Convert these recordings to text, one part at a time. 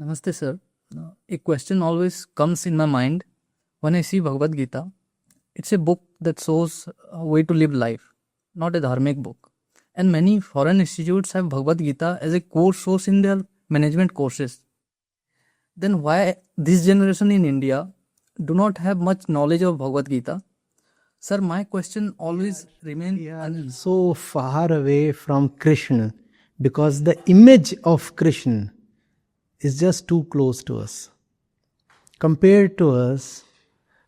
Namaste, sir. A question always comes in my mind when I see Bhagavad Gita. It's a book that shows a way to live life, not a dharmic book. And many foreign institutes have Bhagavad Gita as a core source in their management courses. Then why this generation in India do not have much knowledge of Bhagavad Gita? Sir, my question always remains are so far away from Krishna because the image of Krishna is just too close to us. Compared to us,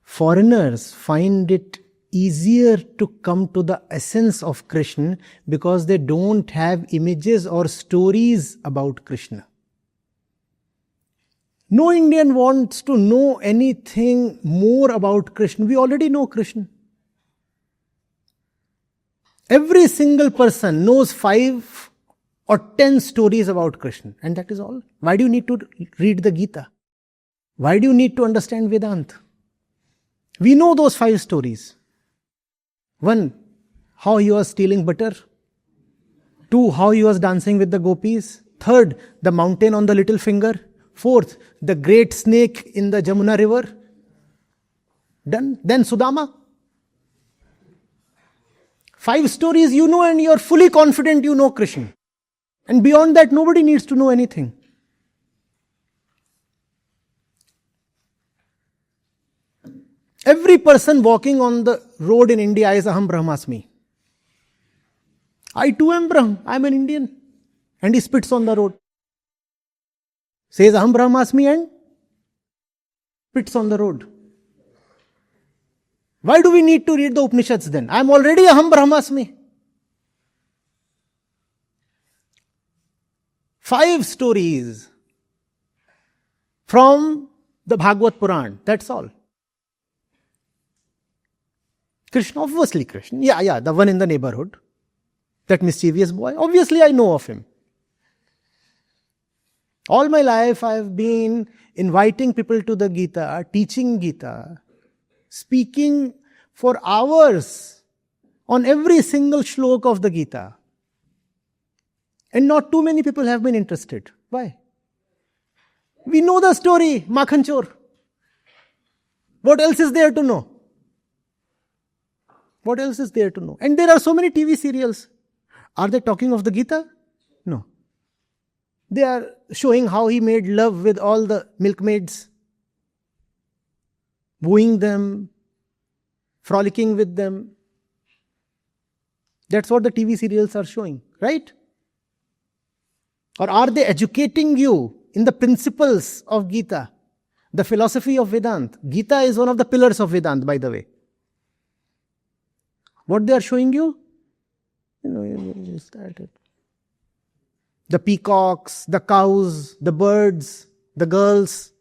foreigners find it easier to come to the essence of Krishna because they don't have images or stories about Krishna. No Indian wants to know anything more about Krishna. We already know Krishna. Every single person knows 5 or 10 stories about Krishna, and that is all. Why do you need to read the Gita? Why do you need to understand Vedanta? We know those 5 stories. 1, how he was stealing butter. 2, how he was dancing with the gopis. 3rd, the mountain on the little finger. 4th, the great snake in the Jamuna river. Done. Then Sudama. 5 stories you know, and you are fully confident you know Krishna. And beyond that, nobody needs to know anything. Every person walking on the road in India is Aham Brahmasmi. I too am Brahm. I am an Indian. And he spits on the road. Says Aham Brahmasmi and spits on the road. Why do we need to read the Upanishads then? I am already Aham Brahmasmi. 5 stories from the Bhagavad Puran. That's all. Krishna, obviously Krishna. Yeah, the one in the neighborhood. That mischievous boy. Obviously I know of him. All my life I have been inviting people to the Gita, teaching Gita, speaking for hours on every single shlok of the Gita. And not too many people have been interested. Why? We know the story, Makhan Chor. What else is there to know? What else is there to know? And there are so many TV serials. Are they talking of the Gita? No. They are showing how he made love with all the milkmaids, wooing them, frolicking with them. That's what the TV serials are showing, right? Or are they educating you in the principles of Gita, the philosophy of Vedanta? Gita is one of the pillars of Vedanta, by the way. What they are showing you? You started. The peacocks, the cows, the birds, the girls.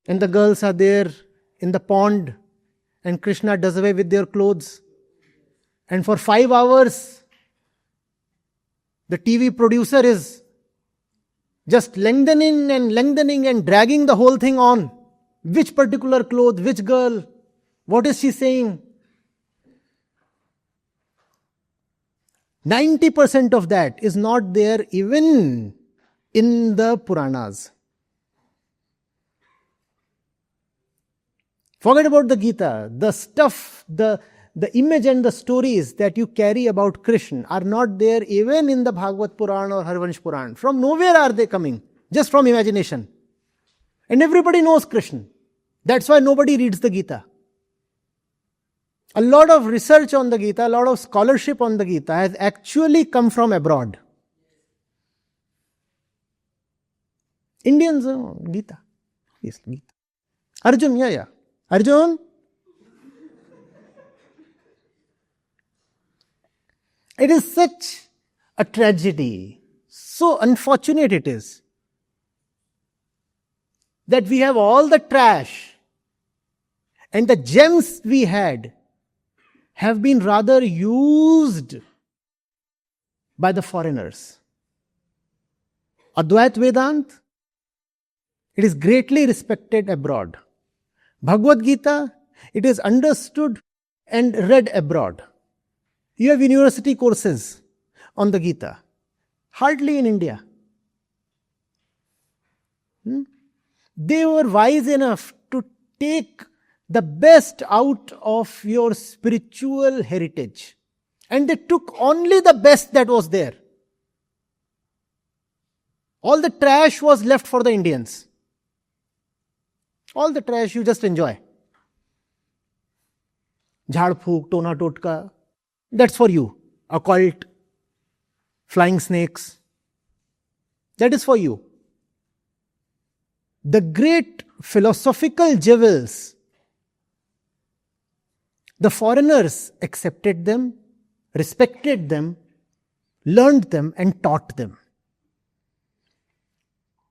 And the girls are there in the pond, and Krishna does away with their clothes. And for 5 hours, the TV producer is just lengthening and dragging the whole thing on. Which particular cloth, which girl, what is she saying? 90% of that is not there even in the Puranas. Forget about the Gita. The stuff, the image and the stories that you carry about Krishna are not there even in the Bhagavad Puran or Harvansh Puran. From nowhere are they coming, just from imagination. And everybody knows Krishna. That's why nobody reads the Gita. A lot of research on the Gita, a lot of scholarship on the Gita has actually come from abroad. Indians, Gita. Yes, Gita. Arjun, yeah. Arjun? It is such a tragedy, so unfortunate it is, that we have all the trash and the gems we had have been rather used by the foreigners. Advait Vedanta, it is greatly respected abroad. Bhagavad Gita, it is understood and read abroad. You have university courses on the Gita. Hardly in India. They were wise enough to take the best out of your spiritual heritage. And they took only the best that was there. All the trash was left for the Indians. All the trash you just enjoy. Jhad phook, tona totka, that's for you. Occult, flying snakes, that is for you. The great philosophical jewels, the foreigners accepted them, respected them, learned them and taught them.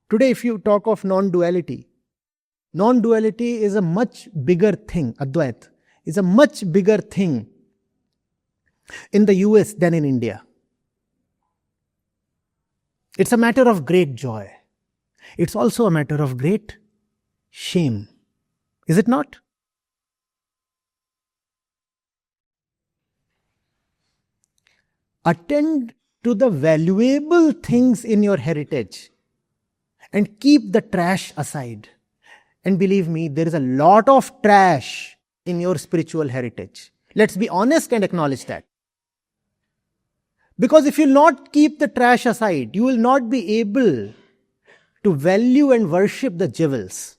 Today if you talk of non-duality is a much bigger thing. Advait is a much bigger thing in the US than in India. It's a matter of great joy. It's also a matter of great shame. Is it not? Attend to the valuable things in your heritage and keep the trash aside. And believe me, there is a lot of trash in your spiritual heritage. Let's be honest and acknowledge that. Because if you will not keep the trash aside, you will not be able to value and worship the jewels.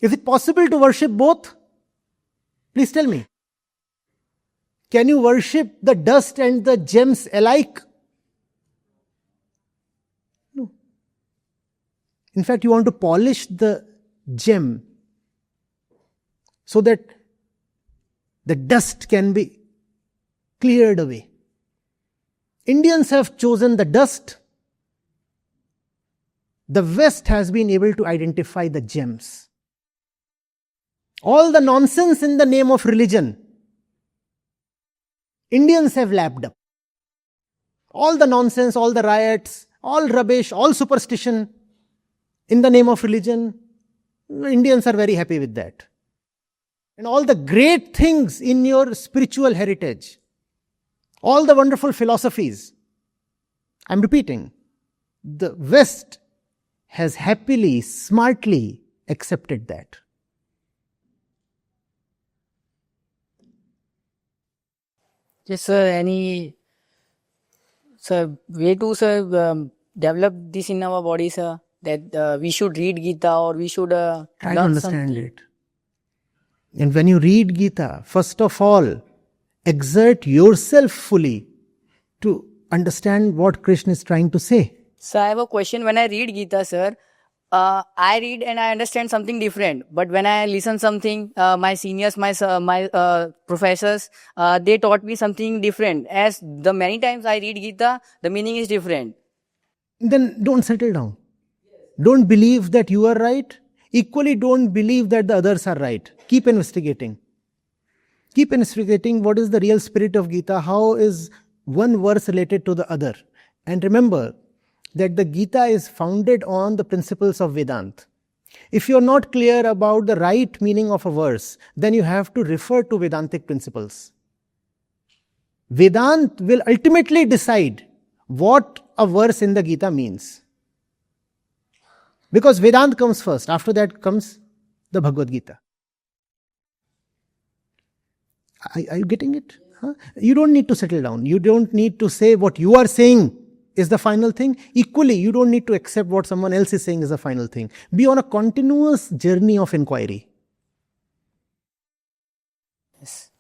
Is it possible to worship both? Please tell me. Can you worship the dust and the gems alike? No. In fact, you want to polish the gem so that the dust can be cleared away. Indians have chosen the dust. The West has been able to identify the gems. All the nonsense in the name of religion, Indians have lapped up. All the nonsense, all the riots, all rubbish, all superstition in the name of religion, Indians are very happy with that. And all the great things in your spiritual heritage, all the wonderful philosophies, I'm repeating, the West has happily, smartly accepted that. Yes, sir. Any way to develop this in our body, sir? That we should read Gita or we should Try to learn understand something. it. And when you read Gita, first of all, exert yourself fully to understand what Krishna is trying to say. So I have a question. When I read Gita, sir, I read and I understand something different. But when I listen something, my seniors, my professors, they taught me something different. As the many times I read Gita, the meaning is different. Then don't settle down. Don't believe that you are right. Equally, don't believe that the others are right. Keep investigating. Keep investigating what is the real spirit of Gita, how is one verse related to the other. And remember that the Gita is founded on the principles of Vedanta. If you are not clear about the right meaning of a verse, then you have to refer to Vedantic principles. Vedanta will ultimately decide what a verse in the Gita means. Because Vedanta comes first, after that comes the Bhagavad Gita. Are you getting it? Huh? You don't need to settle down. You don't need to say what you are saying is the final thing. Equally, you don't need to accept what someone else is saying is the final thing. Be on a continuous journey of inquiry. Yes.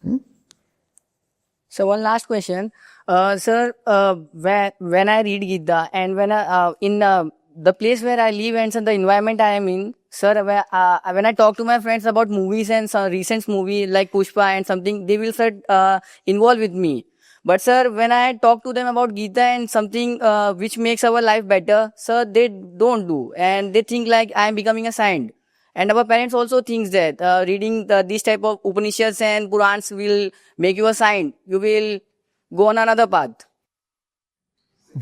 So one last question, sir. When I read Gita and when in the place where I live and the environment I am in, sir, when I talk to my friends about movies and some recent movie like Pushpa and something, they will involve with me. But sir, when I talk to them about Gita and something which makes our life better, sir, they don't do, and they think like I am becoming a saint. And our parents also think that reading this type of Upanishads and Purans will make you a saint. You will go on another path.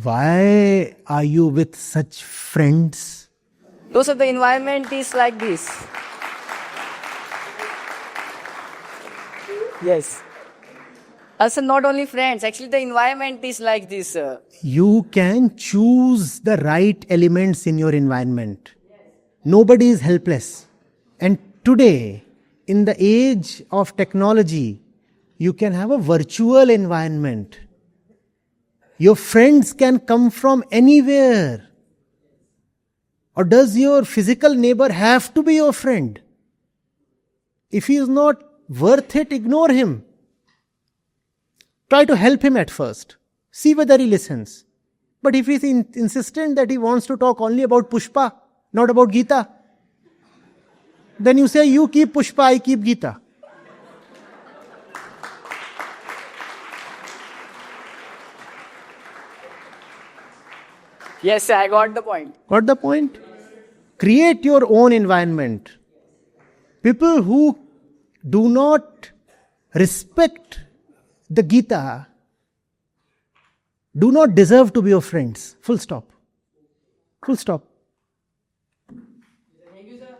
Why are you with such friends? Those of the environment is like this. Also, not only friends, actually the environment is like this, sir. You can choose the right elements in your environment. Nobody is helpless. And today, in the age of technology, you can have a virtual environment. Your friends can come from anywhere. Or does your physical neighbor have to be your friend? If he is not worth it, ignore him. Try to help him at first. See whether he listens. But if he is insistent that he wants to talk only about Pushpa, not about Gita, then you say, you keep Pushpa, I keep Gita. Yes, sir, I got the point. Got the point? Create your own environment. People who do not respect the Gita do not deserve to be your friends. Full stop. Full stop. Thank you, sir.